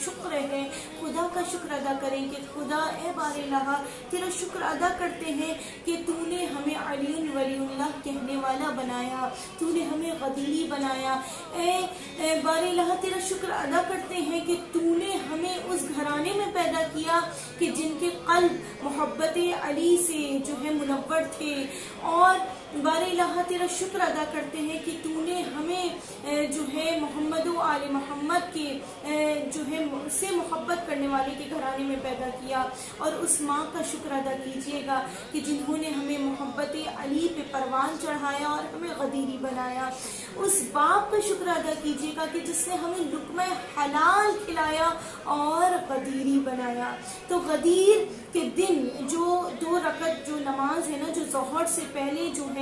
شکر ہے، خدا کا شکر ادا کریں کہ خدا اے بار الہ تیرا شکر ادا کرتے ہیں کہ تو نے ہمیں علی ولی اللہ کہنے والا بنایا، تو نے ہمیں غدیری بنایا۔ اے بار الہ تیرا شکر ادا کرتے ہیں کہ تو نے ہمیں اس گھرانے میں پیدا کیا کہ جن کے قلب محبت علی سے جو ہے منور تھے، اور بار الہ تیرا شکر ادا کرتے ہیں کہ تو نے ہمیں جو ہے محمد و آل محمد کے جو ہے سے محبت کرنے والے کے گھرانے میں پیدا کیا، اور اس ماں کا شکر ادا کیجیے گا کہ جنہوں نے ہمیں محبت علی پہ پروان چڑھایا اور ہمیں غدیری بنایا۔ اس باپ کا شکر ادا کیجیے گا کہ جس نے ہمیں لقمہ حلال کھلایا اور غدیری بنایا۔ تو غدیر کے دن جو 2 رکعت جو نماز ہے نا، جو ظہر سے پہلے جو ہے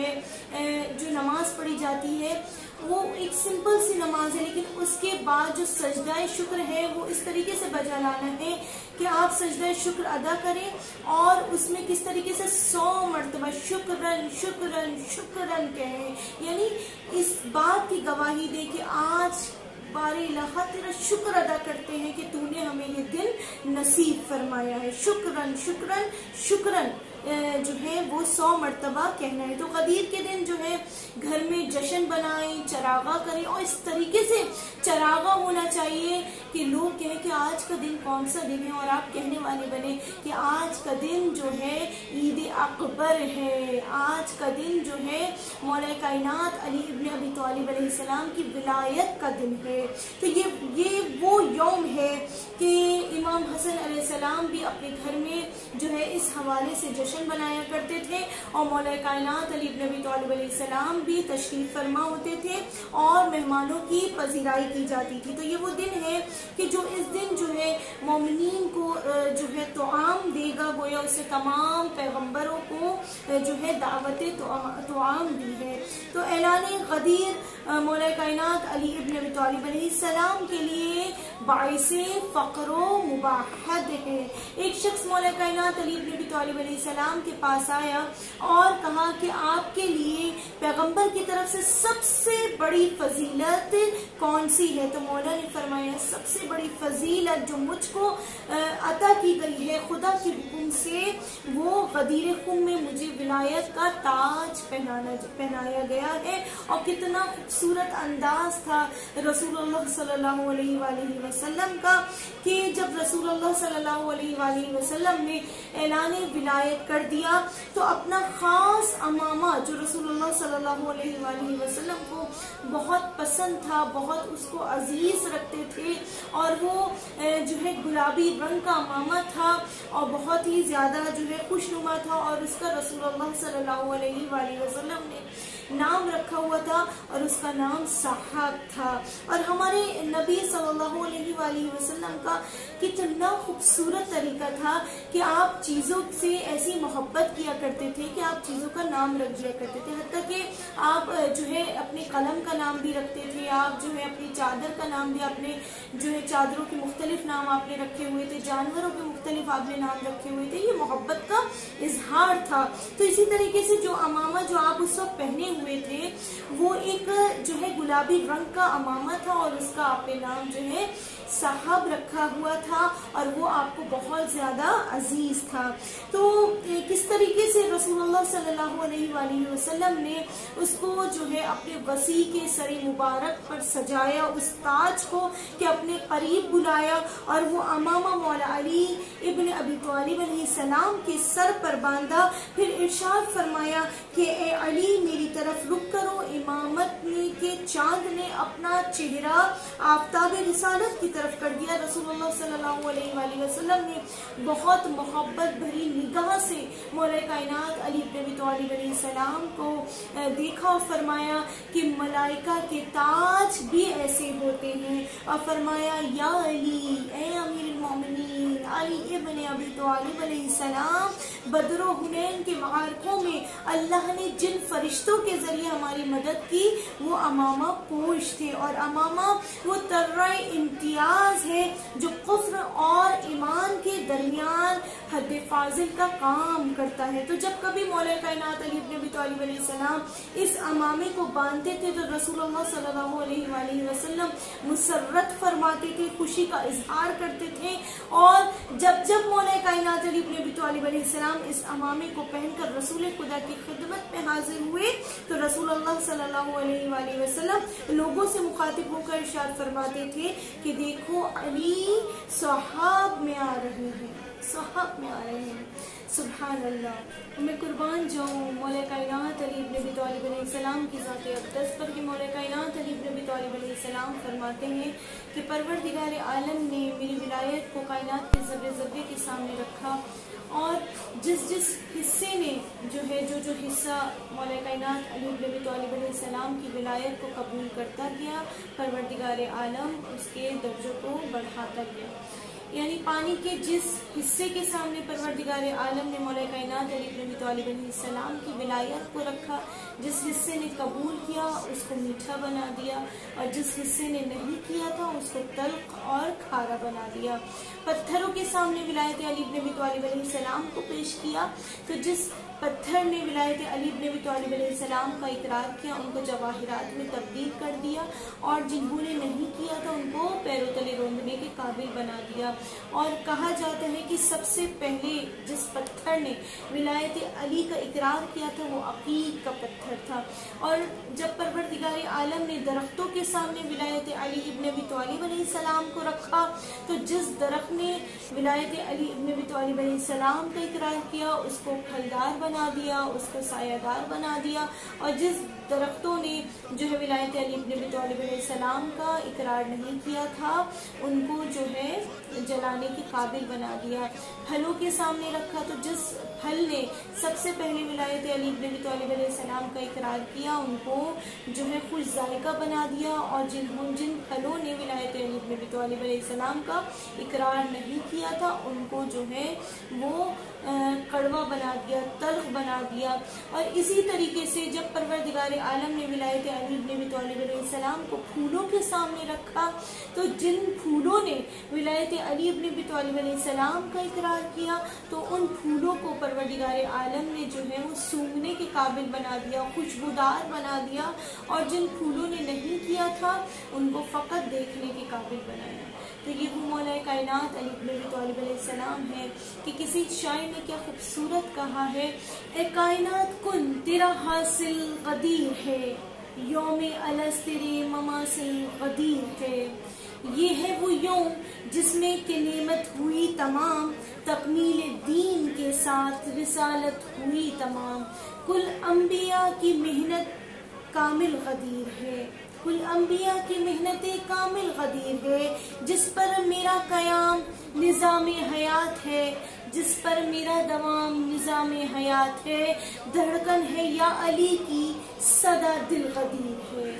جو نماز پڑھی جاتی ہے، وہ ایک سمپل سی نماز ہے، لیکن اس کے بعد جو سجدہ شکر ہے وہ اس طریقے سے بجا لانا ہے کہ آپ سجدہ شکر ادا کریں، اور اس میں کس طریقے سے 100 مرتبہ شکرن شکرن شکرن کہیں، یعنی اس بات کی گواہی دے کہ آج بار الہ تیرا شکر ادا کرتے ہیں کہ تو نے ہمیں یہ دن نصیب فرمایا ہے۔ شکرن شکرن شکرن جو ہے وہ 100 مرتبہ کہنا ہے۔ تو غدیر کے دن جو ہے گھر میں جشن بنائیں، چراغا کریں، اور اس طریقے سے چراغا ہونا چاہیے کہ لوگ کہیں کہ آج کا دن کون سا دن ہے، اور آپ کہنے والے بنے کہ آج کا دن جو ہے عید اکبر ہے، آج کا دن جو ہے مولا کائنات علی ابن ابی طالب علیہ السلام کی ولایت کا دن ہے۔ تو یہ وہ یوم ہے کہ امام حسن علیہ السلام بھی اپنے گھر میں جو ہے اس حوالے سے جشن بنایا کرتے تھے، اور مولا کائنات علی ابن ابی طالب علیہ السلام بھی تشریف فرما ہوتے تھے اور مہمانوں کی پذیرائی کی جاتی تھی۔ تو یہ وہ دن ہے کہ جو اس دن جو ہے مومنین کو جو ہے طعام دے گا، گویا اس سے تمام پیغمبروں کو جو ہے دعوت طعام دی ہے۔ تو اعلان غدیر مولا کائنات علی ابن ابی طالب علیہ السلام کے لیے باعث فقر و مباحت ہے۔ ایک شخص مولا کائنات علی ابن ابی طالب علیہ السلام کے پاس آیا اور کہا کہ آپ کے لیے پیغمبر کی طرف سے سب سے بڑی فضیلت کون سی ہے؟ تو مولا نے فرمایا سب سے بڑی فضیلت جو مجھ کو عطا کی گئی ہے خدا کے حکم سے، وہ غدیر خم میں مجھے ولایت کا تاج پہنایا گیا ہے۔ اور کتنا خوبصورت انداز تھا رسول اللہ صلی اللہ علیہ وآلہ وسلم کا کہ جب رسول اللہ صلی اللہ علیہ وآلہ وسلم نے اعلان ولایت کر دیا تو اپنا خاص امامہ جو رسول اللہ صلی اللہ علیہ وآلہ وسلم کو بہت پسند تھا، بہت اس کو عزیز رکھتے تھے، اور وہ جو ہے گلابی رنگ کا امامہ تھا اور بہت ہی زیادہ جو ہے خوشنما تھا، اور اس کا رسول اللہ صلی اللہ علیہ وآلہ وسلم نے نام رکھا ہوا تھا اور اس کا نام صحاب تھا۔ اور ہمارے نبی صلی اللہ علیہ وآلہ وسلم کا کتنا خوبصورت طریقہ تھا کہ آپ چیزوں سے ایسی محبت کیا کرتے تھے کہ آپ چیزوں کا نام رکھ دیا کرتے تھے، حتیٰ کہ آپ جو ہے اپنے قلم کا نام بھی رکھتے تھے، آپ جو ہے اپنی چادر کا نام بھی، اپنے جو ہے چادروں کے مختلف نام آپ نے رکھے ہوئے تھے، جانوروں کے مختلف آپ نے نام رکھے ہوئے تھے، یہ محبت کا اظہار تھا۔ تو اسی طریقے سے جو امامہ جو آپ اس وقت پہنے ہوئے تھے وہ ایک جو ہے گلابی رنگ کا امامہ تھا، اور اس کا آپ نے نام جو ہے صاحب رکھا ہوا تھا، اور وہ آپ کو بہت زیادہ عزیز تھا۔ تو کس طریقے سے رسول اللہ صلی اللہ علیہ وآلہ وسلم نے اس کو جو ہے اپنے وسیع کے سر مبارک پر سجایا، اس تاج کو کہ اپنے قریب بلایا، اور وہ امامہ مولا علی ابن ابی طالب علیہ السلام کے سر پر باندھا، پھر ارشاد فرمایا کہ اے علی میری طرف رخ کرو۔ امامت نے کے چاند نے اپنا چہرہ آفتاب رسالت کی طرف کر دیا۔ رسول اللہ صلی اللہ علیہ وآلہ وسلم نے بہت محبت بھری نگاہ سے مولا کائنات علی ابن ابی طالب علیہ السلام کو دیکھا اور فرمایا کہ ملائکہ کے تاج بھی ایسے ہوتے ہیں، اور فرمایا یا علی اے امیر المومنین علی ابن ابی طالب علیہ السلام، بدر و حنین کے معرکوں میں اللہ نے جن فرشتوں کے ذریعے ہماری مدد کی وہ امامہ پوش تھے، اور امامہ وہ طرح امتیاز ہے جو کفر اور ایمان کے درمیان حد فاضل کا کام کرتا ہے۔ تو جب کبھی مولا کائنات علی بن ابی طالب علیہ السلام اس امامے کو باندھتے تھے تو رسول اللہ صلی اللہ علیہ وآلہ وسلم مسرت فرماتے تھے، خوشی کا اظہار کرتے تھے، اور جب مولا کائنات علی بن ابی طالب علیہ السلام اس امامے کو پہن کر رسول خدا کی خدمت میں حاضر ہوئے تو رسول اللہ صلی اللہ علیہ وآلہ وسلم لوگوں سے مخاطب ہو کر ارشاد فرماتے تھے کہ دیکھو علی صحاب میں آ رہے ہیں، صحاب میں آ رہے ہیں۔ سبحان اللہ، میں قربان جاؤں مولا کائنات علی بن ابی طالب علیہ السلام کی ذات اقدس پر کہ مولا کائنات علی بن ابی طالب علیہ السلام فرماتے ہیں کہ پروردگار عالم نے میری ولایت کو کائنات کے ذرے ذرے کے سامنے رکھا، اور جس حصے نے جو حصہ مولا کائنات علی بن ابی طالب علیہ السلام کی ولایت کو قبول کرتا گیا، پروردگار عالم اس کے درجوں کو بڑھاتا گیا۔ یعنی پانی کے جس حصے کے سامنے پروردگار عالم نے مولا کائنات علی بن ابی طالب علیہ السلام کی ولایت کو رکھا، جس حصے نے قبول کیا اس کو میٹھا بنا دیا، اور جس حصے نے نہیں کیا تھا اس کو تلخ اور کھارا بنا دیا۔ پتھروں کے سامنے ولایت علی بن ابی طالب علیہ السلام کو پیش کیا تو جس پتھر نے ولایت علی بن ابی طالب علیہ السلام کا اقرار کیا ان کو جواہرات میں تبدیل کر دیا، اور جنہوں نے نہیں کیا تھا ان کو پیروں تلے روندنے کے قابل بنا دیا۔ اور کہا جاتا ہے کہ سب سے پہلے جس پتھر نے ولایت علی کا اقرار کیا تھا وہ عقیق کا پتھر تھا، اور جب پروردگار عالم نے درختوں کے سامنے ولایت علی ابن ابی طالب علیہ السلام کو رکھا تو جس درخت نے ولایت علی ابن ابی طالب علیہ السلام کا اقرار کیا اس کو پھلدار بنا دیا، اس کو سایہ دار بنا دیا، اور جس درختوں نے ولایت علی ابن ابی طالب علیہ السلام کا اقرار نہیں کیا تھا ان کو جلانے کے قابل بنا دیا۔ پھلوں کے سامنے رکھا تو جس پھل نے سب سے پہلے ولایت علی ابن ابی طالب علیہ السلام کا اقرار کیا ان کو خوش ذائقہ بنا دیا، اور جن پھلوں نے ولایت علی ابن ابی طالب علیہ السلام کا اقرار نہیں کیا تھا ان کو وہ کڑوا بنا دیا، تلخ بنا دیا۔ اور اسی طریقے سے جب پروردگار عالم نے ولایت علی ابن ابی طالب علیہ السلام کو پھولوں کے سامنے رکھا تو جن پھولوں نے ولایت علی ابن ابی طالب علیہ السلام کا اقرار کیا تو ان پھولوں کو پروردگار عالم نے وہ سونگھنے کے قابل بنا دیا، خوشبودار بنا دیا، اور جن پھولوں نے نہیں کیا تھا ان کو فقط دیکھنے کے قابل بنایا۔ تو یہ وہ مولا کائنات علی بن ابی طالب علیہ السلام ہے کہ کسی شاعر نے کیا خوبصورت کہا ہے، اے کائنات کن تیرا حاصل قدیر ہے، یوم الست تیرے مماثل قدیر ہے۔ یہ ہے وہ یوم جس میں کہ نعمت ہوئی تمام، تکمیل دین کے ساتھ رسالت ہوئی تمام، کل انبیاء کی محنت کامل قدیر ہے، کل انبیاء کی محنت کامل قدیر ہے، جس پر میرا قیام نظام حیات ہے، جس پر میرا دوام نظام حیات ہے، دھڑکن ہے یا علی کی صدا دل قدیر ہے۔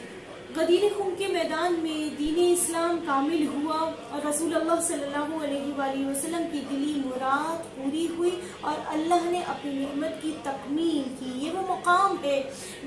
غدیر خون کے میدان میں دین اسلام کامل ہوا اور رسول اللہ صلی اللہ علیہ وآلہ وسلم کی دلی مراد پوری ہوئی اور اللہ نے اپنی نعمت کی تکمیل کی۔ یہ وہ مقام ہے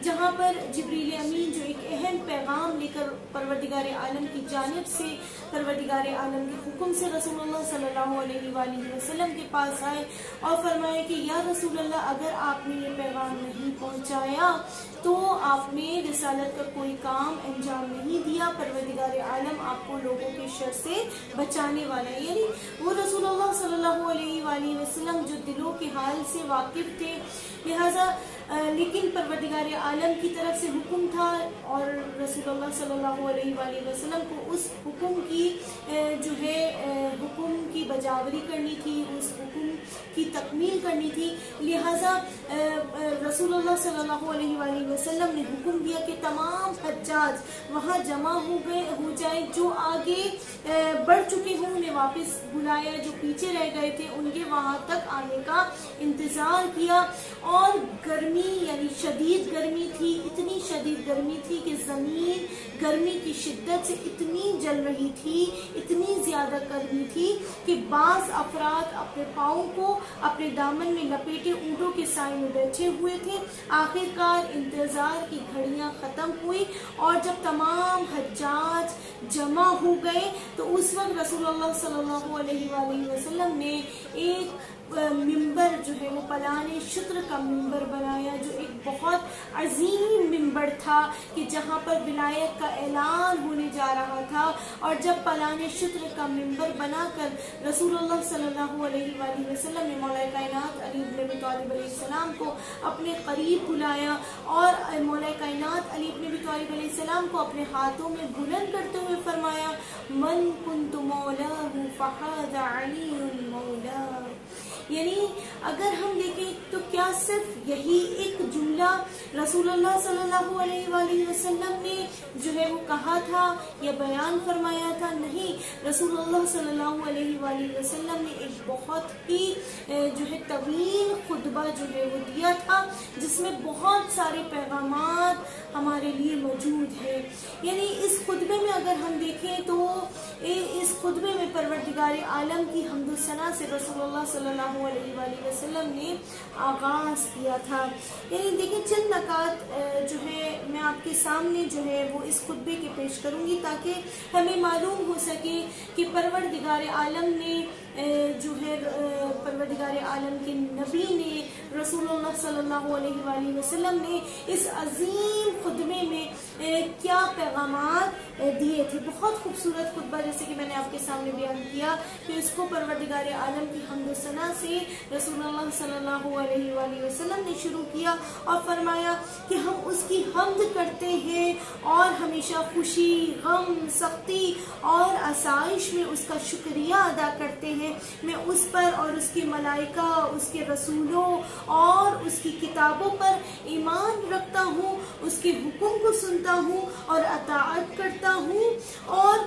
جہاں پر جبریل امین جو ایک اہم پیغام لے کر پروردگار عالم کی جانب سے، پروردگار عالم کے حکم سے رسول اللہ صلی اللہ علیہ وآلہ وسلم کے پاس آئے اور فرمائے کہ یا رسول اللہ اگر آپ نے یہ پیغام نہیں پہنچایا تو آپ نے رسالت کا کوئی کام انجام نہیں دیا، پروردگار عالم آپ کو لوگوں کے شر سے بچانے والا ہے۔ یعنی وہ رسول اللہ صلی اللہ علیہ وآلہ وسلم جو دلوں کے حال سے واقف تھے، لہٰذا لیکن پروردگار عالم کی طرف سے حکم تھا اور رسول اللہ صلی اللہ علیہ وآلہ وسلم کو اس حکم کی حکم کی بجاوری کرنی تھی، اس حکم کی تکمیل کرنی تھی، لہٰذا رسول اللہ صلی اللہ علیہ وآلہ وسلم نے حکم دیا کہ تمام حجاج وہاں جمع ہو جائیں، جو آگے بڑھ چکے ہوں انہیں واپس بلایا، جو پیچھے رہ گئے تھے ان کے وہاں تک آنے کا انتظار کیا۔ اور گرمی یعنی شدید گرمی تھی، اتنی شدید گرمی تھی کہ زمین گرمی کی شدت سے اتنی جل رہی تھی، اتنی زیادہ گرمی تھی کہ بعض افراد اپنے پاؤں کو اپنے دامن میں لپیٹے اونٹوں کے سائے میں بیٹھے ہوئے تھے۔ آخر کار انتظار کی گھڑیاں ختم ہوئی اور جب تمام حجاج جمع ہو گئے تو اس وقت رسول اللہ صلی اللہ علیہ وآلہ وسلم نے ایک ممبر جو ہے وہ پلان شطر کا ممبر بنایا، جو ایک بہت عظیم ممبر تھا کہ جہاں پر ولایت کا اعلان ہونے جا رہا تھا۔ اور جب پلان شطر کا ممبر بنا کر رسول اللہ صلی اللہ علیہ وآلہ وسلم نے مولا کائنات علی بن ابی طالب علیہ السلام کو اپنے قریب بلایا اور مولا کائنات علی بن ابی طالب علیہ السلام کو اپنے ہاتھوں میں بلند کرتے ہوئے فرمایا، من کنت مولاہ فہذا علی مولا۔ یعنی اگر ہم دیکھیں تو کیا صرف یہی ایک جملہ رسول اللہ صلی اللہ علیہ وآلہ وسلم نے جو ہے وہ کہا تھا یا بیان فرمایا تھا؟ نہیں، رسول اللہ صلی اللہ علیہ وآلہ وسلم نے ایک بہت ہی جو ہے طویل خطبہ جو ہے وہ دیا تھا، جس میں بہت سارے پیغامات ہمارے لیے موجود ہیں۔ یعنی اس خطبے میں اگر ہم دیکھیں تو اس خطبے میں پروردگار عالم کی حمد و ثنا سے رسول اللہ صلی اللہ علیہ وآلہ وسلم نے آغاز کیا تھا۔ یعنی دیکھیں چند نکات جو ہے میں آپ کے سامنے جو ہے وہ اس خطبے کے پیش کروں گی تاکہ ہمیں معلوم ہو سکے کہ پروردگار عالم نے جو ہے پروردگار عالم کے نبی نے رسول اللہ صلی اللہ علیہ وآلہ وسلم نے اس عظیم خطبے میں کیا پیغامات دیے تھے۔ بہت خوبصورت خطبہ جیسے کہ میں نے آپ کے سامنے بیان کیا کہ اس کو پروردگار عالم کی حمد و ثنا سے رسول اللہ صلی اللہ علیہ وآلہ وسلم نے شروع کیا اور فرمایا کہ ہم اس کی حمد کرتے ہیں اور ہمیشہ خوشی، غم، سختی اور آسائش میں اس کا شکریہ ادا کرتے ہیں۔ میں اس پر اور اس کی ملائکہ، اس کے رسولوں اور اس کی کتابوں پر ایمان رکھتا ہوں، اس کے حکم کو سنتا ہوں اور اطاعت کرتا ہوں اور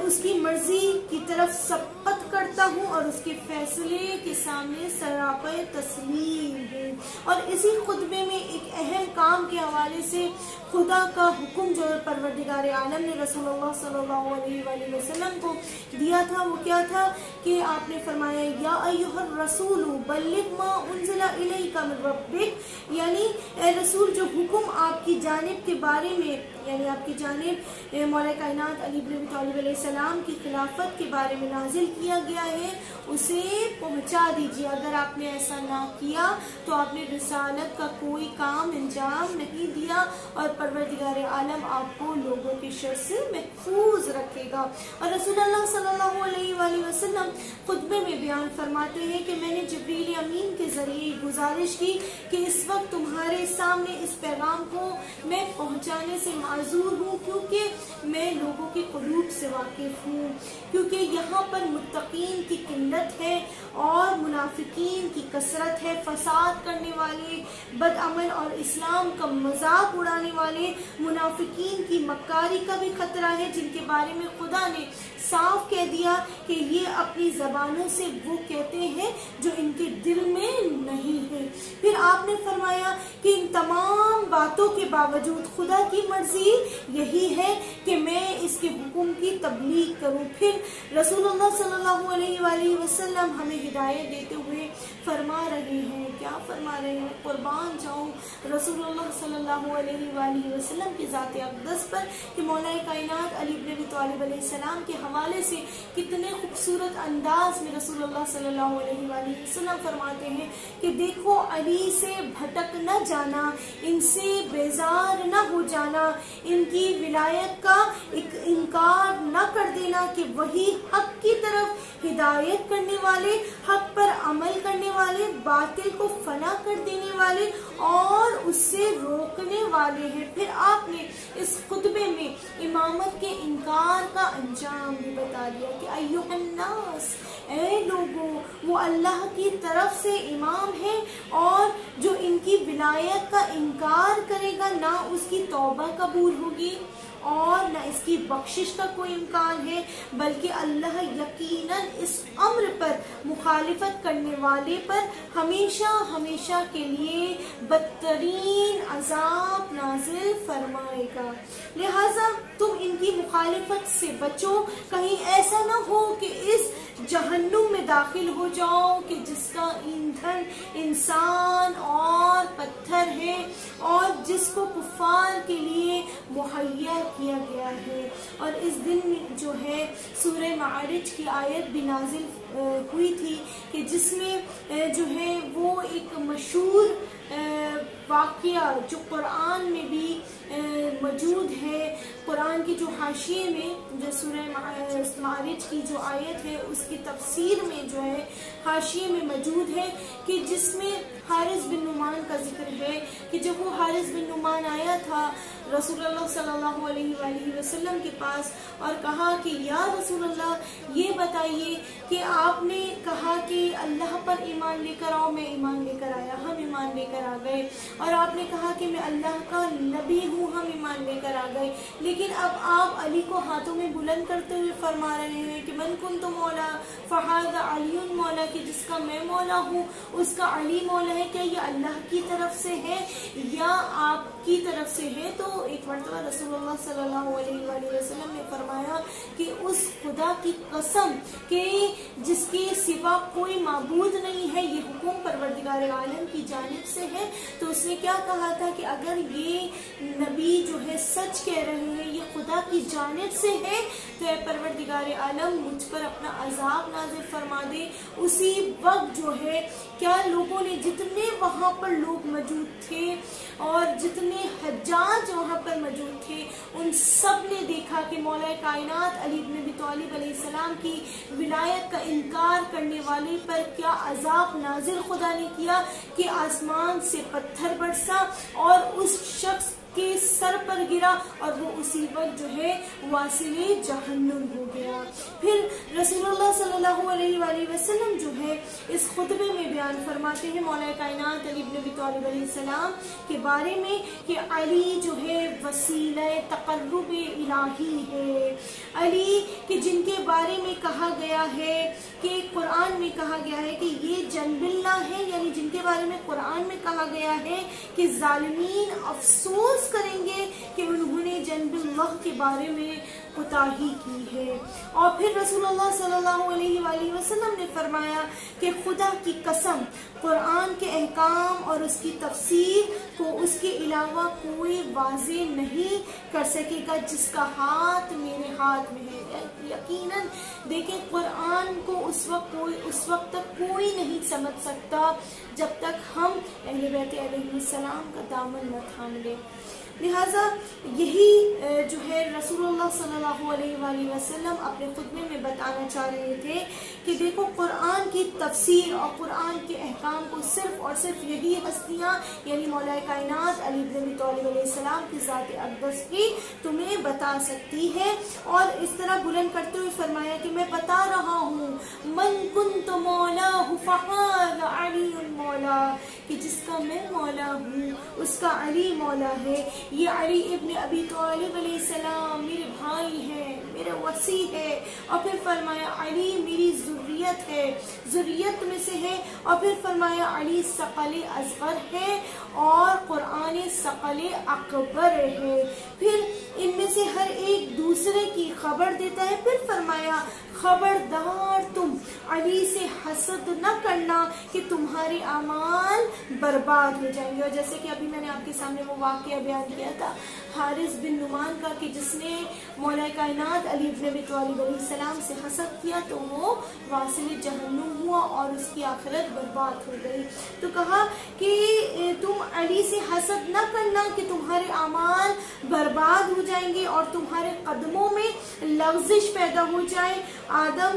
اس کی مرضی کی طرف سبقت کرتا ہوں اور اس کے فیصلے کے سامنے سراپے تسلیم ہوں۔ اور اسی خطبے میں ایک اہم کام کے حوالے سے خدا کا حکم جو پروردگار عالم نے رسول اللہ صلی اللہ علیہ وآلہ وسلم کو دیا تھا وہ کیا تھا کہ آپ نے فرمایا یا ایھا الرسول بلغ ما انزل الیک من ربک، یعنی اے رسول جو حکم آپ کی جانب کے بارے میں یعنی آپ کی جانب مولا کائنات علی بن ابی طالب علیہ السلام کی خلافت کے بارے میں نازل کیا گیا ہے اسے پہنچا دیجیے۔ اگر آپ نے ایسا نہ کیا تو آپ نے رسالت کا کوئی کام انجام نہیں دیا اور پروردگار عالم آپ کو لوگوں کے شر سے محفوظ رکھے گا۔ اور رسول اللہ صلی اللہ علیہ وآلہ وسلم خطبے میں بیان فرماتے ہیں کہ میں نے جبریل امین کے ذریعے گزارش کی کہ اس وقت تمہارے سامنے اس پیغام کو میں پہنچانے سے معذور ہوں کیونکہ میں لوگوں کے قلوب سے واقف ہوں، کیونکہ یہاں پر متقین کی قلت ہے اور منافقین کی کثرت ہے، فساد کرنے والے، بدعمل اور اسلام کا مذاق اڑانے والے منافقین کی مکاری کا بھی خطرہ ہے، جن کے بارے میں خدا نے صاف کہہ دیا کہ یہ اپنی زبانوں سے وہ کہتے ہیں جو ان کے دل میں نہیں ہے۔ پھر آپ نے فرمایا کہ ان تمام باتوں کے باوجود خدا کی مرضی یہی ہے کہ میں اس کے حکم کی تبلیغ کروں۔ پھر رسول اللہ صلی اللہ علیہ وآلہ وسلم ہمیں ہدایت دیتے ہوئے فرما رہے ہیں، کیا فرما رہے ہیں؟ قربان جاؤں رسول اللہ صلی اللہ علیہ وآلہ وسلم کی ذات اقدس پر کہ مولا کائنات علی بن ابی طالب علیہ السلام کے حوالے سے کتنے خوبصورت انداز میں رسول اللہ صلی اللہ علیہ وآلہ وسلم فرماتے ہیں کہ دیکھو علی سے بھٹک نہ جانا، ان سے بیزار نہ ہو جانا، ان کی ولایت کا انکار نہ کر دینا کہ وہی حق کی طرف ہدایت کرنے والے، حق پر عمل کرنے والے، باطل کو فنا کر دینے والے اور اس سے روکنے والے ہیں۔ پھر آپ نے اس خطبے میں امامت کے انکار کا انجام بھی بتا دیا کہ ایھا الناس، اے لوگوں، وہ اللہ کی طرف سے امام ہے اور جو ان کی ولایت کا انکار کرے گا نہ اس کی توبہ قبول ہوگی اور نہ اس کی بخشش کا کوئی امکان ہے، بلکہ اللہ یقیناً اس امر پر مخالفت کرنے والے پر ہمیشہ ہمیشہ کے لیے بدترین عذاب نازل فرمائے گا۔ لہٰذا تم ان کی مخالفت سے بچو، کہیں ایسا نہ ہو کہ اس جہنم میں داخل ہو جاؤ کہ جس کا ایندھن انسان اور پتھر ہے اور جس کو کفار کے لیے مہیا کیا گیا ہے۔ اور اس دن جو ہے سورہ معارج کی آیت بھی نازل ہوئی تھی کہ جس میں جو ہے وہ ایک مشہور واقعہ جو قرآن میں بھی موجود ہے، قرآن کی جو حاشیے میں جو سورہ معارج کی جو آیت ہے اس کی تفسیر میں جو ہے حاشیے میں موجود ہے کہ جس میں حارث بن نعمان کا ذکر ہے کہ جب وہ حارث بن نعمان آیا تھا رسول اللہ صلی اللہ علیہ وآلہ وسلم کے پاس اور کہا کہ یا رسول اللہ یہ بتائیے کہ آپ نے کہا کہ اللہ پر ایمان لے کر آؤ، میں ایمان لے کر آیا، ہم ایمان لے کر آ گئے، اور آپ نے کہا کہ میں اللہ کا نبی ہوں، ہم ایمان لے کر آ گئے، لیکن اب آپ علی کو ہاتھوں میں بلند کرتے ہوئے فرما رہے ہیں کہ من کنت مولا فہذا علی مولا، کہ جس کا میں مولا ہوں اس کا علی مولا ہے۔ کیا یہ اللہ کی طرف سے ہے یا آپ کی طرف سے ہے؟ تو ایک مرتبہ رسول اللہ صلی اللہ علیہ وآلہ وسلم نے فرمایا کہ اس خدا کی قسم کہ جس کے سوا کوئی معبود نہیں ہے، یہ حکم پروردگار عالم کی جانب سے ہے۔ تو اس نے کیا کہا تھا کہ اگر یہ نبی جو ہے سچ کہہ رہے ہیں، یہ خدا کی جانب سے ہے، تو اے پروردگار عالم مجھ پر اپنا عذاب نازل فرما دے۔ اسی وقت جو ہے کیا لوگوں نے، جتنے وہاں پر لوگ موجود تھے اور جتنے حجاج وہاں پر موجود تھے، ان سب نے دیکھا کہ مولا کائنات علی بن ابی طالب علیہ السلام کی ولایت کا انکار کرنے والے پر کیا عذاب نازل خدا نے کیا کہ آسمان سے پتھر برسا اور اس شخص کے سر پر گرا اور وہ اسی وقت جو ہے واصل جہنم ہو گیا۔ پھر رسول اللہ صلی اللہ علیہ وآلہ وسلم جو ہے اس خطبے میں بیان فرماتے ہیں مولا کائنات علی بن ابی طالب علیہ السلام کے بارے میں کہ علی جو ہے وسیلہ تقرب الہی ہے، علی کہ جن کے بارے میں کہا گیا ہے کہ قرآن میں کہا گیا ہے کہ یہ جنب اللہ ہے، یعنی جن کے بارے میں قرآن میں کہا گیا ہے کہ ظالمین افسوس کریں گے کہ انہوں نے جنب اللہ کے بارے میں کوتاہی کی ہے۔ اور پھر رسول اللہ صلی اللہ علیہ وآلہ وسلم نے فرمایا کہ خدا کی قسم قرآن کے احکام اور اس کی تفسیر کو اس کے علاوہ کوئی واضح نہیں کر سکے گا جس کا ہاتھ میرے ہاتھ میں ہے۔ یقیناً دیکھیں قرآن کو اس وقت تک کوئی نہیں سمجھ سکتا جب تک ہم اہل بیت علیہ السلام کا دامن نہ تھام لیں۔ لہٰذا یہی جو ہے رسول اللہ صلی اللہ علیہ وآلہ وسلم اپنے خطبے میں بتانا چاہ رہے تھے کہ دیکھو قرآن کی تفسیر اور قرآن کے احکام کو صرف اور صرف یہی ہستیاں یعنی مولا کائنات علی بن ابی طالب علیہ السلام کی ذات اقدس کی تمہیں بتا سکتی ہے۔ اور اس طرح بلند کرتے ہوئے فرمایا کہ میں بتا رہا ہوں من کنت مولا فہذا علی مولا، کہ جس کا میں مولا ہوں اس کا علی مولا ہے۔ یہ علی ابن ابی طالب علیہ السلام میرے بھائی ہیں، میرا وصی ہے، اور پھر فرمایا علی میری ذریت ہے، ذریت میں سے ہے، اور پھر فرمایا علی ثقل اصغر ہے اور قرآن ثقل اکبر ہے۔ پھر ان میں سے ہر ایک دوسرے کی خبر دیتا ہے۔ پھر فرمایا خبردار تم علی سے حسد نہ کرنا کہ تمہارے اعمال برباد ہو جائیں گے۔ اور جیسے کہ ابھی میں نے آپ کے سامنے وہ واقعہ بیان کیا تھا حارث بن نعمان کا کہ جس نے مولا کائنات علی بن ابی طالب علیہ السلام سے حسد کیا تو وہ واصل جہنم ہوا اور اس کی آخرت برباد ہو گئی۔ تو کہا کہ تم علی سے حسد نہ کرنا کہ تمہارے اعمال برباد ہو جائیں گے اور تمہارے قدموں میں لغزش پیدا ہو جائے۔ آدم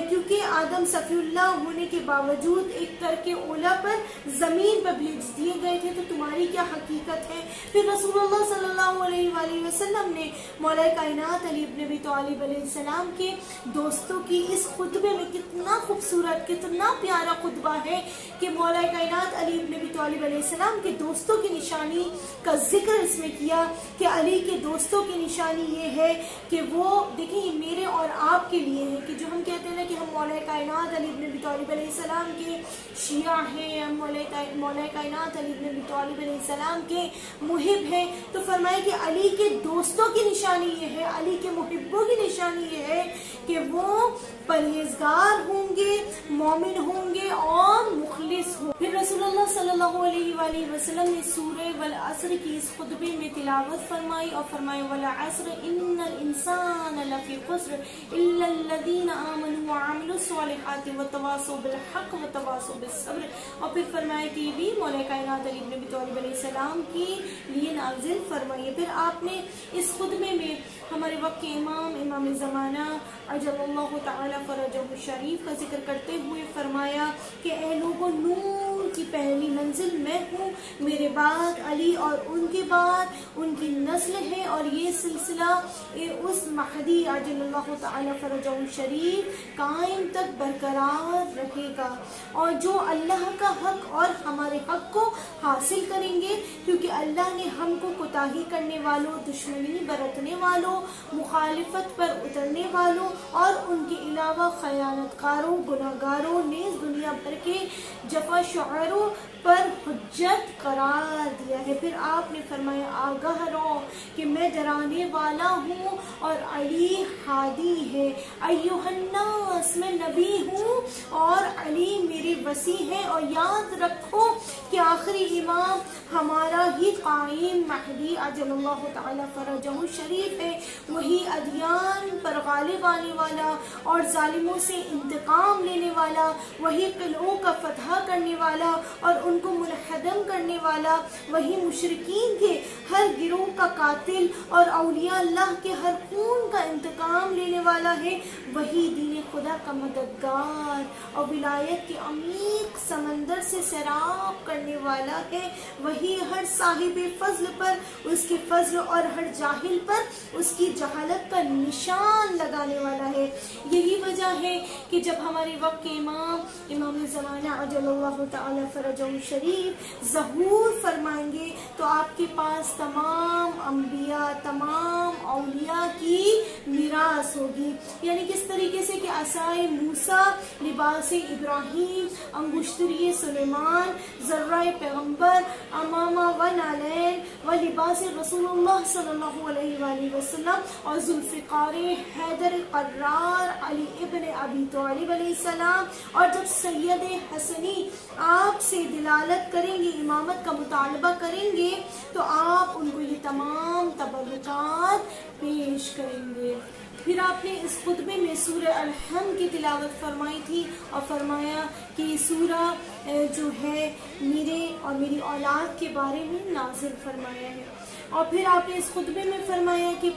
کیونکہ آدم صفی اللہ ہونے کے باوجود ایک ترک اولا پر زمین پر بھیج دیے گئے تھے، تو تمہاری کیا حقیقت ہے۔ پھر رسول اللہ صلی اللہ علیہ وآلہ وسلم نے مولا کائنات علی بن ابی طالب علیہ السلام کے دوستوں کی اس خطبے میں کتنا خوبصورت کتنا پیارا خطبہ ہے کہ مولا کائنات علی بن ابی طالب علیہ السلام کے دوستوں کی نشانی کا ذکر اس میں کیا کہ علی کے دوستوں کی نشانی یہ ہے کہ وہ دیکھیں میرے اور آپ کے لیے یہ ہے کہ جو ہم کہتے ہیں نا کہ ہم مولا کائنات علی بن ابی طالب علیہ السلام کے شیعہ ہیں، ہم مولا کائنات علی بن ابی طالب علیہ السلام کے محب ہیں، تو فرمایا کہ علی کے دوستوں کی نشانی یہ ہے، علی کے محبوں کی نشانی یہ ہے کہ وہ پرہیزگار ہوں گے، مومن ہوں گے اور مخلص ہوں۔ پھر رسول اللہ صلی اللہ علیہ وآلہ وسلم نے سورہ والعصر کی اس خطبے میں تلاوت فرمائی اور فرمایا والعصر ان الانسان لفی خسر الا الذین آمنوا وعملوا الصالحات وتواصوا بالحق وتواصوا بالصبر، اور پھر فرمایا کہ یہ بھی مولا کائنات علی بن ابی طالب علیہ السلام کی لیے نازل فرمائی۔ پھر آپ نے اس خطبے میں ہمارے وقت کے امام زمانہ عجل اللہ تعالی فرجہ الشریف کا ذکر کرتے ہوئے فرمایا کہ اے لوگوں، نور کی پہلی منزل میں ہوں، میرے بعد علی اور ان کے بعد ان کی نسل ہے، اور یہ سلسلہ اس مہدی عجل اللہ تعالی فرجہ الشریف قائم تک برقرار رہے گا، اور جو اللہ کا حق اور ہمارے حق کو حاصل کریں گے، کیونکہ اللہ نے ہم کو کوتاہی کرنے والوں، دشمنی برتنے والوں، مخالفت پر اترنے والوں اور ان کے علاوہ خیانت کاروں، گناہگاروں، نیز دنیا بھر کے جفا شعروں پر حجت قرار دیا ہے۔ پھر آپ نے فرمایا آگاہ رہو کہ میں ڈرانے والا ہوں اور علی ہادی ہے، ایھا الناس میں نبی ہوں اور علی میرے وصی ہے، اور یاد رکھو کہ آخری امام ہمارا ہی قائم مہدی عجل اللہ تعالی فرجہ الشریف ہے، وہی ادیان پر غالب آنے والا اور ظالموں سے انتقام لینے والا، وہی قلعوں کا فتح کرنے والا اور ان کو منہدم کرنے والا، وہی مشرکین کے ہر گروہ کا قاتل اور اولیاء اللہ کے ہر خون کا انتقام لینے والا ہے، وہی دین خدا کا مددگار اور ولایت کے عمیق سمندر سے سیراب کرنے والا ہے، وہی ہر صاحب فضل پر اس کے فضل اور ہر جاہل پر اس کی جہالت کا نشان لگانے والا ہے۔ یہی وجہ ہے کہ جب ہمارے وقت کے امام زمانہ عجل اللہ تعالی فرجہ الشریف ظہور فرمائیں گے تو آپ کے پاس تمام انبیاء، تمام اولیاء کی میراث ہوگی، یعنی کس طریقے سے کہ عصائے موسیٰ، لباس ابراہیم، انگشتری سلیمان، ذرہ پیغمبر، امامہ و نالین و لباس رسول اللہ صلی اللہ علیہ وآلہ وسلم، اور ذوالفقار حیدر قرار علی ابن ابی طالب علیہ السلام، اور جب سید حسنی آپ سے دلالت کریں گے، امامت کا مطالبہ کریں گے، تو آپ ان کو یہ تمام تبرکات پیش کریں گے۔ پھر آپ نے اس خطبے میں سورہ الحمد کی تلاوت فرمائی تھی اور فرمایا کہ یہ سورہ جو ہے میرے اور میری اولاد کے بارے میں نازل فرمایا ہے، اور پھر آپ نے اس خطبے میں فرمایا کہ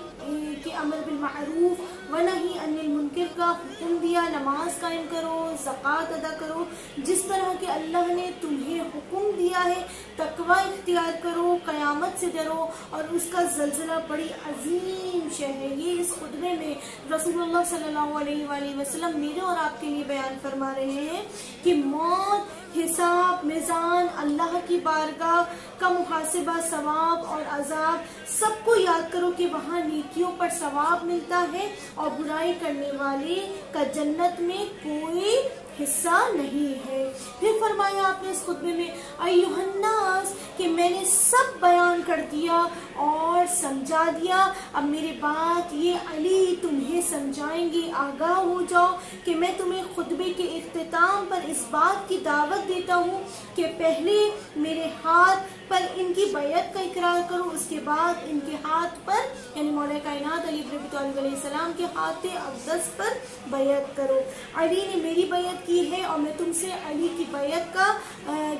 امر بالمعروف ونہی عن المنکر کا حکم دیا، نماز قائم کرو، زکوٰۃ ادا کرو، جس طرح کہ اللہ نے تمہیں حکم دیا ہے، تقوی اختیار کرو، قیامت سے ڈرو، اور اس کا زلزلہ بڑی عظیم شے ہے۔ یہ اس خطبے میں رسول اللہ صلی اللہ علیہ وآلہ وسلم میرے اور آپ کے لیے بیان فرما رہے ہیں کہ موت، حساب، میزان، اللہ کی بارگاہ کا محاسبہ، ثواب اور عذاب، سب کو یاد کرو کہ وہاں نیکیوں پر ثواب ملتا ہے اور برائی کرنے والے کا جنت میں کوئی حصہ نہیں ہے۔ پھر فرمایا آپ نے اس خطبے میں ایھا الناس کہ میں نے سب بیان کر دیا اور سمجھا دیا، اب میرے بات یہ علی تمہیں سمجھائیں گے، آگاہ ہو جاؤ کہ میں تمہیں خطبے کے اختتام پر اس بات کی دعوت دیتا ہوں کہ پہلے میرے ہاتھ پر ان کی بیعت کا اقرار کرو، اس کے بعد ان کے ہاتھ پر یعنی مولا کائنات علی بن ابی طالب علیہ السلام کے ہاتھ اقدس پر بیعت کرو۔ علی نے میری بیعت کی ہے اور میں تم سے علی کی بیعت کا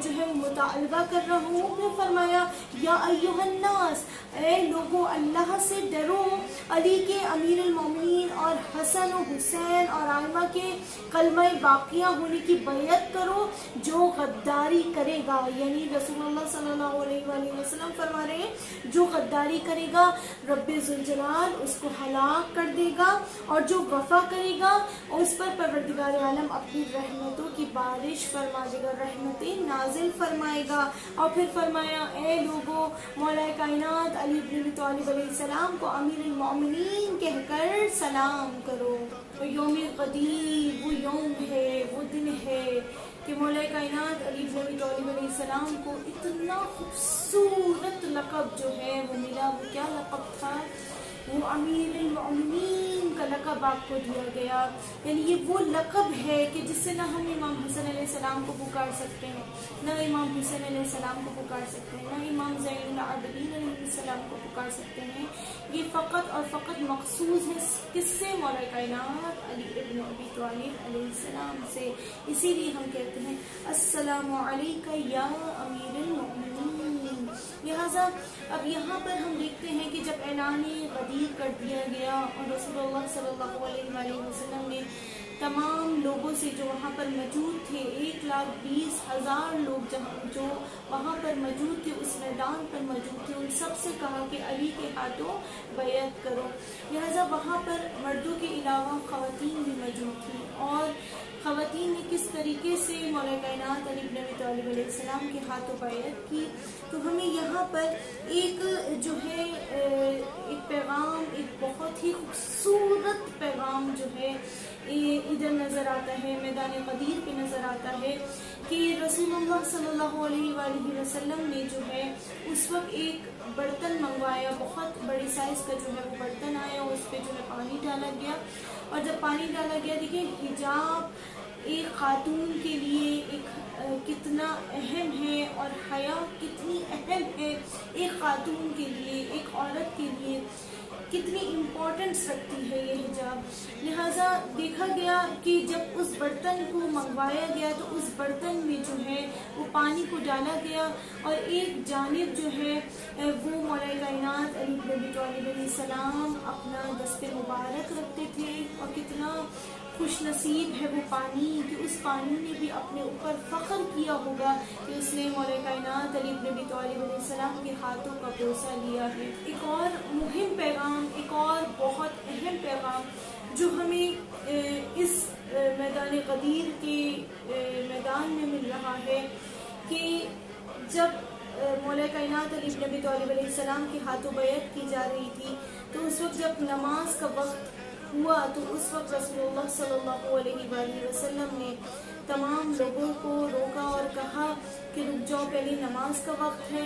جو ہے مطالبہ کر رہا ہوں۔ پھر فرمایا یا ایھا الناس، اے لوگو اللہ سے ڈرو، علی کے امیر المومنین اور حسن و حسین اور آئمہ کے کلمہ باقیہ ہونے کی بیعت کرو، جو غداری کرے گا، یعنی رسول اللہ صلی اللہ علیہ وآلہ وسلم فرما رہے ہیں جو غداری کرے گا رب ذوالجلال اس کو ہلاک کر دے گا، اور جو وفا کرے گا اس پر پروردگار عالم اپنی رحمتوں کی بارش فرما دے گا، رحمتیں نازل فرمائے گا۔ اور پھر فرمایا اے لوگو، مولا کائنات علی بن ابی طالب علیہ السلام کو امیر المومنین کہہ کر سلام سلام کرو. اور یوم غدیر وہ یوم ہے، وہ دن ہے کہ مولا کائنات علی بن ابی طالب علیہ السلام کو اتنا خوبصورت لقب جو ہے وہ ملا. وہ کیا لقب تھا؟ وہ امیر المؤمنین کا لقب آپ کو دیا گیا. یعنی یہ وہ لقب ہے کہ جس سے نہ ہم امام حسن علیہ السلام کو پکار سکتے ہیں، نہ امام حسین علیہ السلام کو پکار سکتے ہیں، نہ امام زین العابدین علیہ السلام کو پکار سکتے ہیں. یہ فقط اور فقط مخصوص ہے کس سے؟ مولا کائنات علی ابن ابی طالب علیہ السلام سے. اسی لیے ہم کہتے ہیں السلام علیکہ یا امیر المؤمنین. لہٰذا اب یہاں پر ہم دیکھتے ہیں کہ جب اعلان غدیر کر دیا گیا اور رسول اللہ صلی اللہ علیہ وآلہ وسلم نے تمام لوگوں سے جو وہاں پر موجود تھے، 1,20,000 لوگ جو وہاں پر موجود تھے، اس میدان پر موجود تھے، ان سب سے کہا کہ علی کے ہاتھوں بیعت کرو. لہٰذا وہاں پر مردوں کے علاوہ خواتین بھی موجود تھیں، اور خواتین نے کس طریقے سے مولا کائنات علی بن ابی طالب علیہ السلام کے ہاتھوں بیعت کی. تو ہمیں یہاں پر ایک جو ہے ایک پیغام، ایک بہت ہی خوبصورت پیغام جو ہے ادھر نظر آتا ہے، میدان غدیر پہ نظر آتا ہے کہ رسول اللہ صلی اللہ علیہ وآلہ وسلم نے جو ہے اس وقت ایک برتن منگوایا، بہت بڑی سائز کا جو ہے وہ برتن آیا، اس پہ جو ہے پانی ڈالا گیا. اور جب پانی ڈالا گیا، دیکھیں حجاب ایک خاتون کے لیے ایک کتنا اہم ہے، اور حیا کتنی اہم ہے ایک خاتون کے لیے، ایک عورت کے لیے کتنی امپورٹنس رکھتی ہے یہ حجاب. لہٰذا دیکھا گیا کہ جب اس برتن کو منگوایا گیا تو اس برتن میں جو ہے وہ پانی کو ڈالا گیا، اور ایک جانب جو ہے وہ مولا کائنات علی بن ابی طالب علیہ السلام اپنا دست مبارک رکھتے تھے. اور کتنا خوش نصیب ہے وہ پانی کہ اس پانی نے بھی اپنے اوپر فخر کیا ہوگا کہ اس نے مولا کائنات علی بن ابی طالب علیہ السلام کے ہاتھوں کا بوسہ لیا ہے. ایک اور مہم پیغام، ایک اور بہت اہم پیغام جو ہمیں اس میدان غدیر کے میدان میں مل رہا ہے کہ جب مولا کائنات علی بن ابی طالب علیہ السلام کے ہاتھوں بیعت کی جا رہی تھی، تو اس وقت جب نماز کا وقت ہوا تو اس وقت رسول اللہ صلی اللہ علیہ وآلہ وسلم نے تمام لوگوں کو روکا اور کہا کہ رک جاؤ، پہلے نماز کا وقت ہے،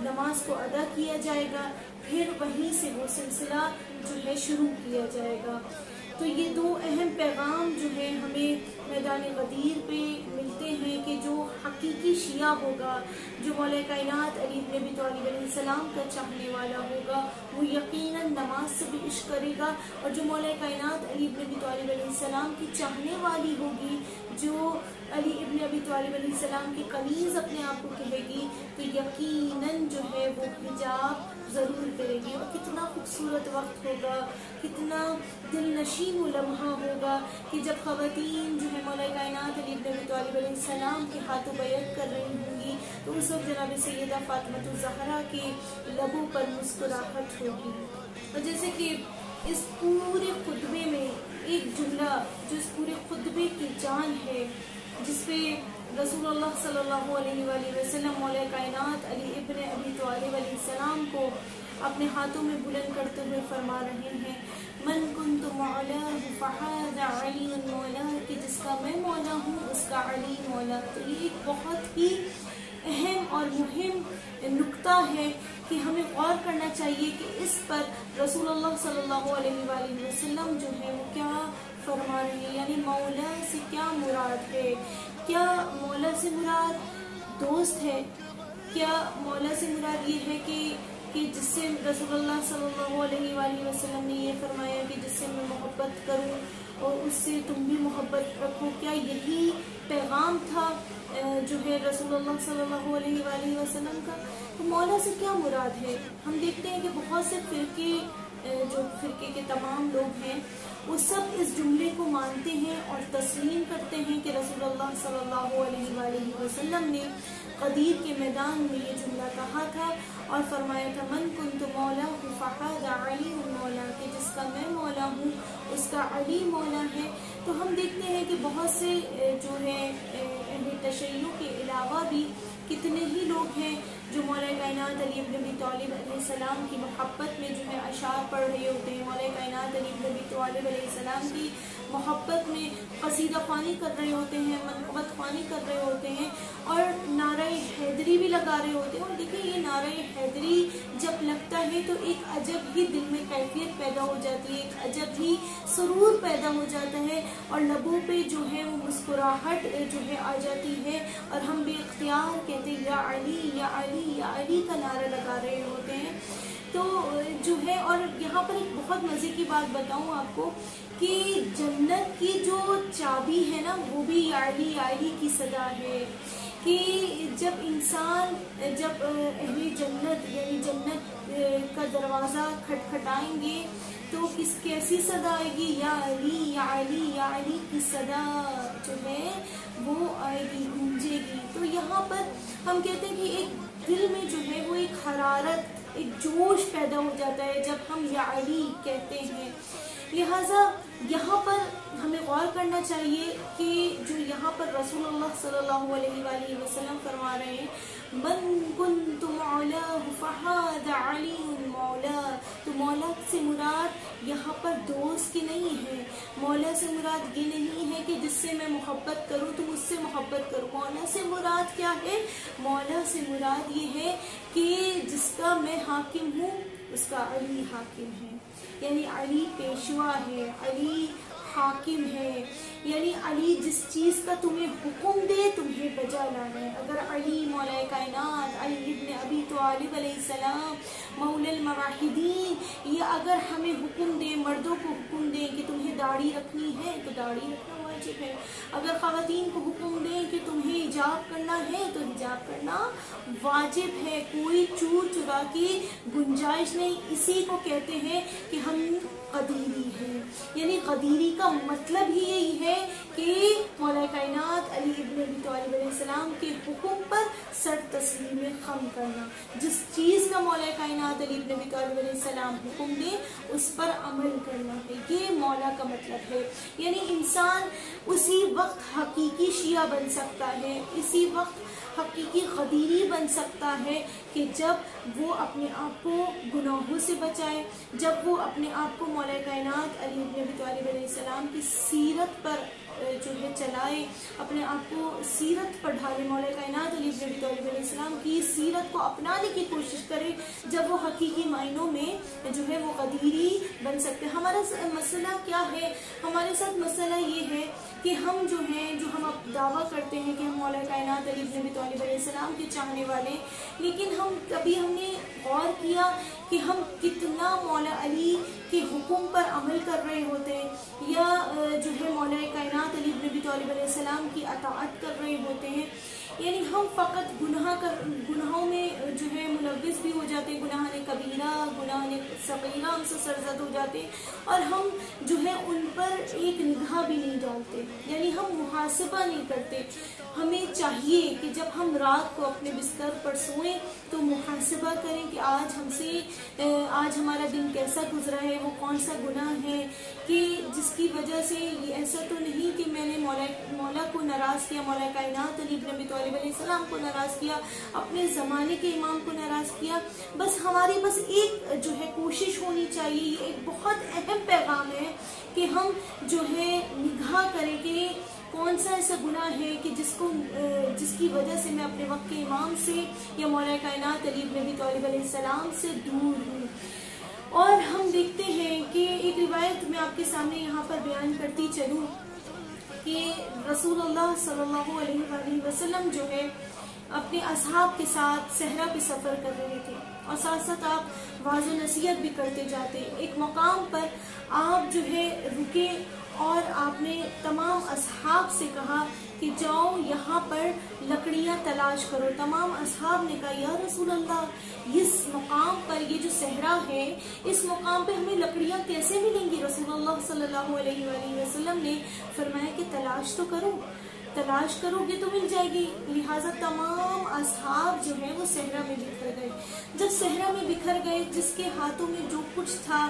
نماز کو ادا کیا جائے گا، پھر وہیں سے وہ سلسلہ جو ہے شروع کیا جائے گا. تو یہ دو اہم پیغام جو ہے ہمیں میدان غدیر پہ ملتے ہیں کہ جو حقیقی شیعہ ہوگا، جو مولا کائنات علی بن ابی طالب علیہ السلام کا چاہنے والا ہوگا، وہ یقیناً نماز سے بھی عشق کرے گا. اور جو مولا کائنات علی بن ابی طالب علیہ السلام کی چاہنے والی ہوگی، جو علی ابن ابی طالب علیہ السلام کی کنیز اپنے آپ کو کہے گی، تو یقیناً جو ہے وہ حجاب ضرور کرے گی. اور کتنا خوبصورت وقت ہوگا، کتنا دل نشین و لمحہ ہوگا کہ جب خواتین جو ہے مولا کائنات علی بن ابی طالب علیہ السلام کے ہاتھوں بیعت کر رہی ہوں گی، تو اس وقت جناب سیدہ فاطمہ الزہرا کے لبوں پر مسکراہٹ ہوگی. اور جیسے کہ اس پورے خطبے میں ایک جملہ جو اس پورے خطبے کی جان ہے، جس پہ رسول اللہ صلی اللہ علیہ وآلہ وسلم مولا کائنات علی ابن ابی طالب علیہ السلام کو اپنے ہاتھوں میں بلند کرتے ہوئے فرما رہے ہیں، من کنت مولاہ فہذا علی مولا، کہ جس کا میں مولا ہوں اس کا علی مولا. تو یہ ایک بہت ہی اہم اور مہم نقطہ ہے کہ ہمیں غور کرنا چاہیے کہ اس پر رسول اللہ صلی اللہ علیہ وآلہ وسلم جو ہے وہ کیا فرما رہے ہیں. یعنی مولا سے کیا مراد ہے؟ کیا مولا سے مراد دوست ہے؟ کیا مولا سے مراد یہ ہے کہ جس سے رسول اللہ صلی اللہ علیہ وآلہ وسلم نے یہ فرمایا کہ جس سے میں محبت کروں اور اس سے تم بھی محبت رکھو؟ کیا یہی پیغام تھا جو ہے رسول اللہ صلی اللہ علیہ وآلہ وسلم کا؟ تو مولا سے کیا مراد ہے؟ ہم دیکھتے ہیں کہ بہت سے فرقے کے تمام لوگ ہیں، وہ سب اس جملے کو مانتے ہیں اور تسلیم کرتے ہیں کہ رسول اللہ صلی اللہ علیہ وآلہ وسلم نے غدیر کے میدان میں یہ جملہ کہا تھا اور فرمایا تھا، من کنت مولا فہذا علی مولا، کہ جس کا میں مولا ہوں اس کا علی مولا ہے. تو ہم دیکھتے ہیں کہ بہت سے جو ہے اہل تشیع کے علاوہ بھی کتنے ہی لوگ ہیں جو مولا کائنات علی ابن ابی طالب علیہ السلام کی محبت میں جو ہے اشعار پڑھ رہے ہوتے ہیں، مولا کائنات علی ابن ابی طالب علیہ السلام کی محبت میں قصیدہ خوانی کر رہے ہوتے ہیں، منقبت خوانی کر رہے ہوتے ہیں، اور نعرہ حیدری بھی لگا رہے ہوتے ہیں. اور دیکھیں یہ نعرہ حیدری جب لگتا ہے تو ایک عجب ہی دل میں کیفیت پیدا ہو جاتی ہے، ایک عجب ہی سرور پیدا ہو جاتا ہے، اور لبوں پہ جو ہے وہ مسکراہٹ جو ہے آ جاتی ہے، اور ہم بے اختیار کہتے ہیں یا علی یا علی یا علی کا نعرہ لگا رہے ہوتے ہیں. تو جو ہے، اور یہاں پر ایک بہت مزے کی بات بتاؤں آپ کو کہ جنت کی جو چابی ہے نا وہ بھی یا علی کی صدا ہے، کہ جب انسان جب اہل جنت یعنی جنت کا دروازہ کھٹکھٹائیں گے تو کیسی صدا آئے گی؟ یا علی یا علی یا علی کی صدا جو ہے وہ آئے گی، گونجے گی. تو یہاں پر ہم کہتے ہیں کہ ایک دل میں جو ہے وہ ایک حرارت، ایک جوش پیدا ہو جاتا ہے جب ہم یا علی کہتے ہیں. لہٰذا یہاں پر ہمیں غور کرنا چاہیے کہ جو یہاں پر رسول اللہ صلی اللہ علیہ وآلہ وسلم فرما رہے ہیں من کنت مولاہ فہذا علی مولا، تو مولا سے مراد یہاں پر دوست کی نہیں ہے، مولا سے مراد یہ نہیں ہے کہ جس سے میں محبت کروں تو مجھ سے محبت کروں. مولا سے مراد کیا ہے؟ مولا سے مراد یہ ہے کہ جس کا میں حاکم ہوں اس کا علی حاکم ہے، یعنی علی پیشوا ہے، علی حاکم ہے، یعنی علی جس چیز کا تمہیں حکم دے تمہیں بجا لانا ہے. اگر علی مولا کائنات علی ابن ابی طالب علیہ السلام مولا الموحدین یہ اگر ہمیں حکم دے، مردوں کو حکم دیں کہ تمہیں داڑھی رکھنی ہے تو داڑھی رکھنا واجب ہے، اگر خواتین کو حکم دیں کہ تمہیں حجاب کرنا ہے تو حجاب کرنا واجب ہے، کوئی چور چرا کی گنجائش نہیں. اسی کو کہتے ہیں کہ ہم قدیری ہیں، یعنی قدیری کا مطلب ہی یہی ہے کہ مولا کائنات علی ابن ابی طالب علیہ السلام کے حکم پر سر تسلیم خم کرنا. جس چیز کا مولا کائنات علی ابن ابی طالب علیہ السلام حکم دے اس پر عمل کرنا ہے، یہ مولا کا مطلب ہے. یعنی انسان اسی وقت حقیقی شیعہ بن سکتا ہے، اسی وقت حقیقی قدیری بن سکتا ہے کہ جب وہ اپنے آپ کو گناہوں سے بچائے، جب وہ اپنے آپ کو مولا کائنات علی ابن ابی طالب علیہ السلام کی سیرت پر جو ہے چلائے، اپنے آپ کو سیرت پر ڈھالے، مولا کائنات علی ابن ابی طالب علیہ السلام کی سیرت کو اپنانے کی کوشش کرے، جب وہ حقیقی معنوں میں جو ہے وہ قدیری بن سکتے. ہمارا مسئلہ کیا ہے؟ ہمارے ساتھ مسئلہ یہ ہے کہ ہم جو ہیں جو ہم اب دعویٰ کرتے ہیں کہ ہم مولا کائنات علی ابن ابی طالب علیہ السلام کے چاہنے والے، لیکن کبھی ہم نے غور کیا کہ ہم کتنا مولا علی کے حکم پر عمل کر رہے ہوتے ہیں یا جو ہے مولا کائنات علی ابن ابی طالب علیہ السلام کی اطاعت کر رہے ہوتے ہیں. یعنی ہم فقط گناہوں میں جو ہے ملوث بھی ہو جاتے ہیں، گناہ کبیرہ گناہ صغیرہ ہم سے سرزد ہو جاتے ہیں، اور ہم جو ہے ان پر ایک نگاہ بھی نہیں ڈالتے، یعنی ہم محاسبہ نہیں کرتے. ہمیں چاہیے کہ جب ہم رات کو اپنے بستر پر سوئیں تو محاسبہ کریں کہ آج ہمارا دن کیسا گزرا ہے، وہ کون سا گناہ ہے کہ جس کی وجہ سے یہ ایسا تو نہیں کہ میں نے مولا کو ناراض کیا، مولا کائنات علی ابن ابی طالب علیہ السلام کو ناراض کیا، اپنے زمانے کے امام کو ناراض کیا. ہماری بس ایک جو ہے کوشش ہونی چاہیے، یہ ایک بہت اہم پیغام ہے کہ ہم جو ہے نگاہ کریں کہ کون سا ایسا گناہ ہے کہ جس کی وجہ سے میں اپنے وقت کے امام سے یا مولا کائنات علی ابن ابی طالب علیہ السلام سے دور ہوں. اور ہم دیکھتے ہیں کہ ایک روایت میں آپ کے سامنے یہاں پر بیان کرتی چلوں کہ رسول اللہ صلی اللہ علیہ وآلہ وسلم جو ہے اپنے اصحاب کے ساتھ صحرا پہ سفر کر رہے تھے، اور ساتھ ساتھ آپ واعظ و نصیحت بھی کرتے جاتے. ایک مقام پر آپ جو ہے رکے اور آپ نے تمام اصحاب سے کہا کہ جاؤ یہاں پر لکڑیاں تلاش کرو. تمام اصحاب نے کہا یا رسول اللہ اس مقام پر، یہ جو صحرا ہے اس مقام پہ ہمیں لکڑیاں کیسے ملیں گی؟ رسول اللہ صلی اللہ علیہ وآلہ وسلم نے فرمایا کہ تلاش تو کرو. تلاش کرو گے تو مل جائے گی۔ لہٰذا تمام اصحاب جو ہے وہ صحرا میں بکھر گئے۔ جب صحرا میں بکھر گئے، جس کے ہاتھوں میں جو کچھ تھا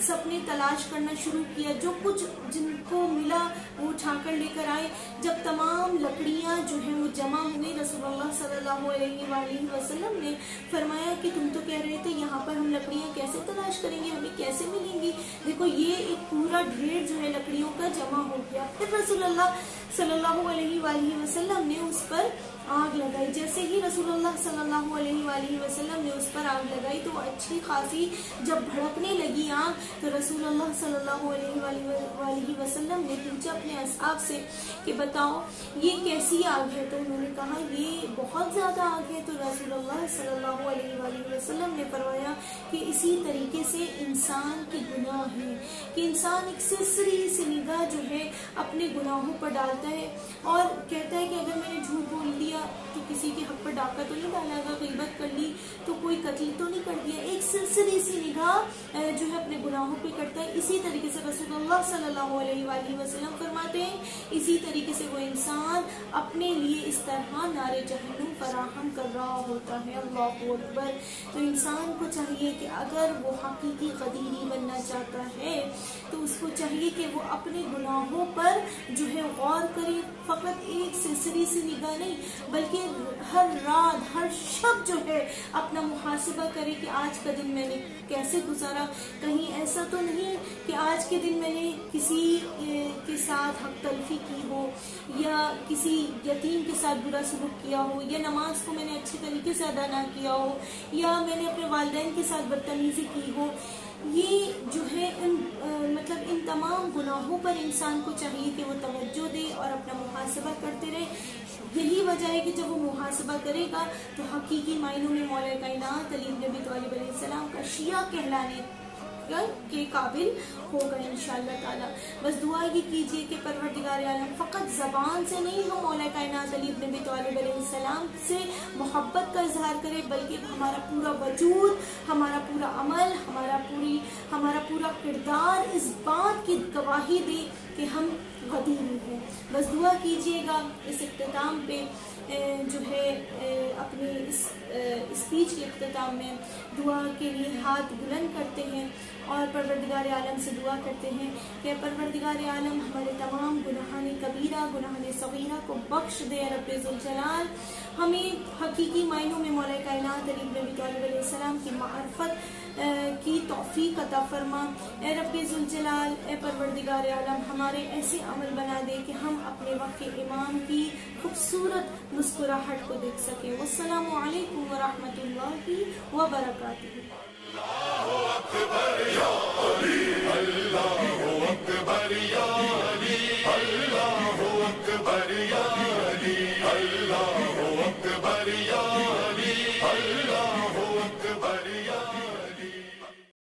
سب نے تلاش کرنا شروع کیا، جو کچھ جن کو ملا وہ اٹھا کر لے کر آئے۔ جب تمام لکڑیاں جو ہیں وہ جمع ہوئی، رسول اللہ صلی اللہ علیہ وآلہ وسلم نے فرمایا کہ تم تو کہہ رہے تھے یہاں پر ہم لکڑیاں کیسے تلاش کریں گے، ہمیں کیسے ملیں گی، دیکھو یہ ایک پورا ڈھیر جو ہے لکڑیوں کا جمع ہو گیا۔ پھر رسول اللہ صلی اللہ علیہ وآلہ وسلم نے اس پر آگ لگائی۔ جیسے ہی رسول اللہ صلی اللہ علیہ وآلہ وسلم نے اس پر آگ لگائی تو اچھی خاصی جب بھڑکنے لگی آگ تو رسول اللہ صلی اللہ علیہ وآلہ وسلم نے پوچھا اپنے اصحاب سے کہ بتاؤ یہ کیسی آگ ہے، تو انہوں نے کہا یہ بہت زیادہ آگ ہے۔ تو رسول اللہ صلی اللہ علیہ وآلہ وسلم نے فرمایا کہ اسی طریقے سے انسان کے گناہ ہیں، کہ انسان ایک سرسری سی نگاہ جو ہے اپنے گناہوں پر ڈالتا ہے اور کہتا ہے کہ اگر میں نے جھوٹ بول دیا تو کسی کے حق پر ڈاکہ تو نہیں ڈالا گا، غیبت کر لی تو کوئی قتل تو نہیں کر دیا، ایک سرسری سی نگاہ جو ہے اپنے گناہوں پہ کرتا ہے۔ اسی طریقے سے رسول اللہ صلی اللہ علیہ وآلہ وسلم فرماتے ہیں اسی طریقے سے وہ انسان اپنے لیے اس طرح نار جہنم فراہم کر رہا ہوتا ہے۔ اللہ اکبر۔ تو انسان کو چاہیے کہ اگر وہ حقیقی قدیری بننا چاہتا ہے تو اس کو چاہیے کہ وہ اپنے گناہوں پر جو ہے غور کرے، فقط ایک سرسری سی نگاہ نہیں بلکہ ہر رات ہر شب جو ہے اپنا محاسبہ کرے کہ آج کا دن میں نے کیسے گزارا، کہیں ایسا تو نہیں کہ آج کے دن میں نے کسی کے ساتھ حق تلفی کی ہو یا کسی یتیم کے ساتھ برا سلوک کیا ہو یا نماز کو میں نے اچھی طریقے سے ادا نہ کیا ہو یا میں نے اپنے والدین کے ساتھ بدتمیزی کی ہو۔ یہ جو ہے مطلب ان تمام گناہوں پر انسان کو چاہیے کہ وہ توجہ دے اور اپنا محاسبہ کرتے رہے۔ یہی وجہ ہے کہ جب وہ محاسبہ کرے گا تو حقیقی معنوں میں مولا کائنات علی بن ابی طالب علیہ السلام کا شیعہ کہلانے کے قابل ہوگا انشاءاللہ تعالی۔ بس دعا یہ کیجئے کہ پروردگار عالم فقط زبان سے نہیں ہم مولا کائنات علی بن ابی طالب علیہ السلام سے محبت کا اظہار کرے بلکہ ہمارا پورا وجود، ہمارا پورا عمل، ہمارا پورا کردار اس بات کی گواہی دے کہ ہم غدیر ہیں۔ بس دعا کیجئے گا۔ اس اختتام پہ جو ہے اپنی اس اسپیچ کے اختتام میں دعا کے لیے ہاتھ بلند کرتے ہیں اور پروردگار عالم سے دعا کرتے ہیں کہ پروردگار عالم ہمارے تمام گناہان کبیرہ گناہان صغیرہ کو بخش دے رب ذوالجلال، ہمیں حقیقی معنوں میں مولا کائنات علی بن ابی طالب علیہ السلام کی معرفت کی توفیق عطا فرما۔ اے رب ذوالجلال، اے پروردگار عالم ہمارے ایسے عمل بنا دے کہ ہم اپنے وقت کے امام کی خوبصورت مسکراہٹ کو دیکھ سکیں۔ والسلام علیکم ورحمۃ اللہ وبرکاتہ۔ اللہ اکبر یا علی، اللہ اکبر یا علی، اللہ اکبر یا علی، اللہ اکبر یا علی، اللہ